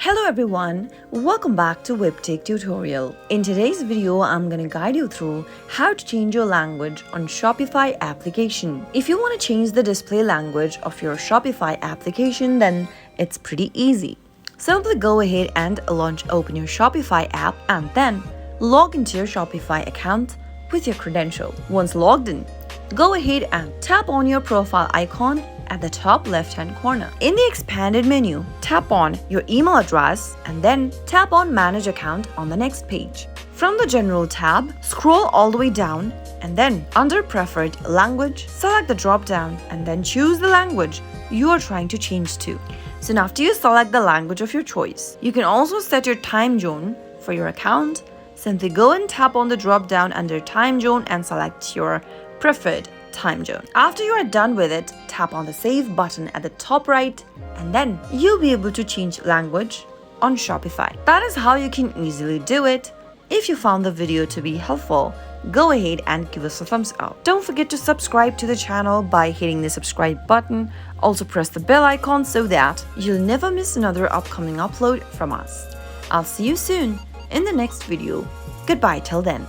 Hello everyone, welcome back to Webtech Tutorial. In today's video, I'm gonna guide you through how to change your language on Shopify application. If you want to change the display language of your Shopify application, then it's pretty easy. Simply go ahead and open your Shopify app and then log into your Shopify account with your credential. Once logged in, go ahead and tap on your profile icon at the top left-hand corner. In the expanded menu, tap on your email address and then tap on Manage Account on the next page. From the General tab, scroll all the way down and then under Preferred Language, select the drop-down and then choose the language you are trying to change to. So now after you select the language of your choice, you can also set your time zone for your account. Simply go and tap on the drop-down under Time Zone and select your preferred time zone. After you are done with it, tap on the Save button at the top right and then you'll be able to change language on Shopify. That is how you can easily do it. If you found the video to be helpful, go ahead and give us a thumbs up. Don't forget to subscribe to the channel by hitting the subscribe button. Also press the bell icon so that you'll never miss another upcoming upload from us. I'll see you soon in the next video. Goodbye till then.